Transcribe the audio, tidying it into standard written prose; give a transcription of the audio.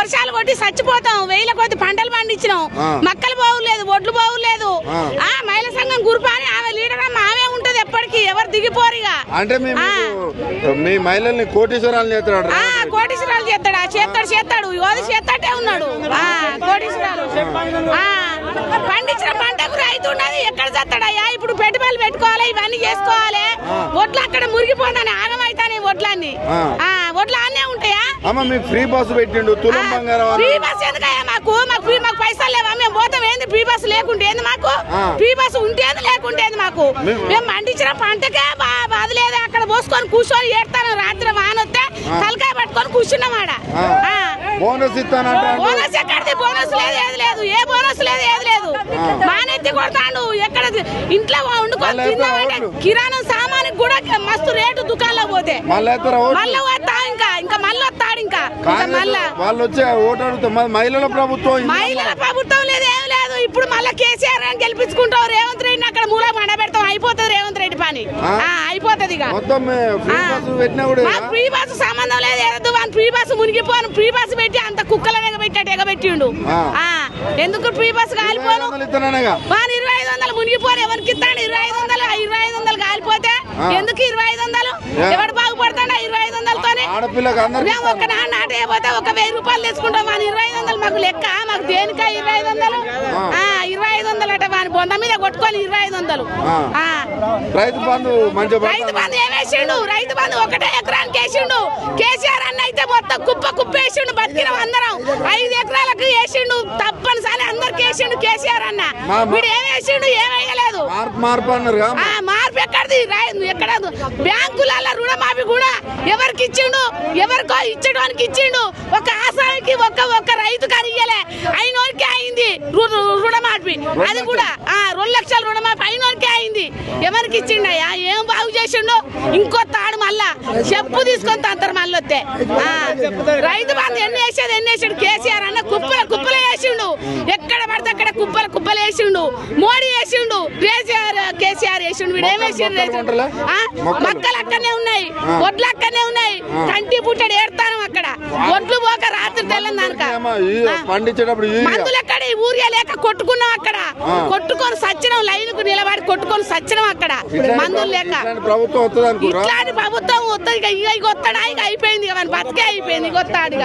వర్షాలు కొట్టి చచ్చిపోతాం, వేల కొద్ది పంటలు పండించినాం, మక్కలు బాగులేదు, ఒడ్లు బాగులేదు. మహిళా సంఘం గురుపు అని ఆమె లీడర్ అమ్మ ఆమె ఉంటది ఎప్పటికీ, ఎవరు దిగిపోరుగా. అంటే మీ మహిళల్ని కోటీశ్వరాలు చేస్తాడు, కోటీశ్వరాలు చేస్తాడా? చేస్తాడు యోధి చేస్తాడే ఉన్నాడు. కోటీశ్వరాలు పండించిన పంటకు రైతు ఉన్నది ఎక్కడ చేస్తాడయ్యా? ఇప్పుడు పెట్టుబడులు పెట్టుకోవాలి, ఇవన్నీ చేసుకోవాలి. ఒడ్లు అక్కడ మురిగిపోతాను, ఆగమైతానే ఒడ్లన్నీ. ఒడ్లు అన్నీ ఉంటాయా? ఫ్రీ బస్సు పెట్టిండు, తులం బంగారం. ఫ్రీ బస్ ఎందుకయ్యా? మాకు పైసలు లేవా? మేము పోతాం ఏంది? ఫ్రీ బస్సు లేకుంటే ఏంది మాకు? ఫ్రీ బస్సు ఉంటేంది లేకుంటేంది మాకు? మేము పండించిన పంటకే బాధ లేదు, అక్కడ పోసుకొని కూర్చొని ఏడతాను. రాత్రి వానొస్తే తలకాయ పట్టుకొని కూర్చున్నామాడ. బోనస్ ఇస్తానంటే బోనస్ ఎక్కడిది? బోనస్ లేదు, ఏది లేదు, ఏ బోనస్ లేదు, ఏది లేదు. మానెత్తి కొడతాడు. ఎక్కడ ఇంట్లో వండుకొని తిన్నామంటే కిరాణం సామానికి కూడా మస్తు రేటు దుకాణంలో పోతే మళ్ళీ వస్తా ఇంకా మళ్ళీ వస్తాడు. ఇంకా మళ్ళా వాళ్ళు వచ్చే ఓటు అడుగుతాం. మహిళల ప్రభుత్వం లేదు, ఏం లేదు. ఇప్పుడు మళ్ళీ కేసీఆర్ అని గెలిపించుకుంటావు. రేవంత్ రెడ్డిని అక్కడ మూల మండ పెడతాం, అయిపోతుంది రేవంత్ రెడ్డి పని, అయిపోతుంది. ఫ్రీ బస్సు సంబంధం లేదు, ఏదో ఫ్రీ బస్సు మునిగిపోను. ఫ్రీ బస్సు పెట్టి అంత కుక్కలను ఎగబెట్టిండు. ఎందుకు ఫ్రీ బస్సు కాలిపోను? 2500 మునిగిపోను. ఎవరికి ఇస్తాడు 2500 కాలిపోతే? ఎందుకు 2500? ఎవడు బాగుపడతాడు 2500తోనే? మేము ఒక నాట అయిపోతే ఒక 1000 రూపాయలు తెచ్చుకుంటాం. 2500 మాకు లెక్క, మాకు దేనికా 2500? 2500 అట వాని బొంద మీద కొట్టుకొని 2500. రైతు బంధు ఏమేసిండు? రైతు బంధు ఒకటే ఎకరానికి వేసిండు. కేసీఆర్ అన్న అయితే మొత్తం కుప్ప వేసిండు. బతికినాం అందరం. 5 ఎకరాలకు వేసిండు, తప్పనిసరి అందరికి వేసిండు కేసీఆర్ అన్న. వీడు ఏమేసిండు? ఏమేయలేదు. మార్పు ఎక్కడిది? ఎక్కడ బ్యాంకులలో రుణమాఫీ కూడా ఎవరికి ఇచ్చిండు? ఎవరికో ఇచ్చడానికి ఇచ్చిండు. ఒక ఆసానికి ఒక రైతు కానీ ఇయ్యలే. అయినోరికే అయింది రుణమాఫీ. అది కూడా 2 లక్షల రుణమాఫీ అయినోరికే అయింది. ఎవరికి ఇచ్చిండయ్యా? ఏం బాగు చేసిండు? ఇంకో తాడు మళ్ళా చెప్పు తీసుకొని తంతారు మళ్ళీ వస్తే. రైతు బంధు ఎన్ని వేసాడు కేసీఆర్ అన్న? కుప్పలు వేసిండు. ఎక్కడ పడితే అక్కడ కుప్పలు వేసిండు. మోడీ వేసిండు, కేసీఆర్ వేసిండు. వీడు ఏం వేసిండు? మక్కలు అక్కడనే ఉన్నాయి, ఒడ్లు అక్కడనే ఉన్నాయి. కంటి పుట్టడు ఏడతాను అక్కడ. ఒడ్లు పోక రాత్రి తెల్లందాక మందులు ఎక్కడ? ఊరియా లేక కొట్టుకున్నాం అక్కడ. కొట్టుకొని సచ్చినాం, లైన్ కు నిలబడి కొట్టుకొని సచ్చినాం అక్కడ మందులు లేక. ఇట్లాంటి ప్రభుత్వం వస్తుంది. ఇక వస్తాడా? ఇక అయిపోయింది, మన బతికే అయిపోయింది. ఇక వస్తాడు.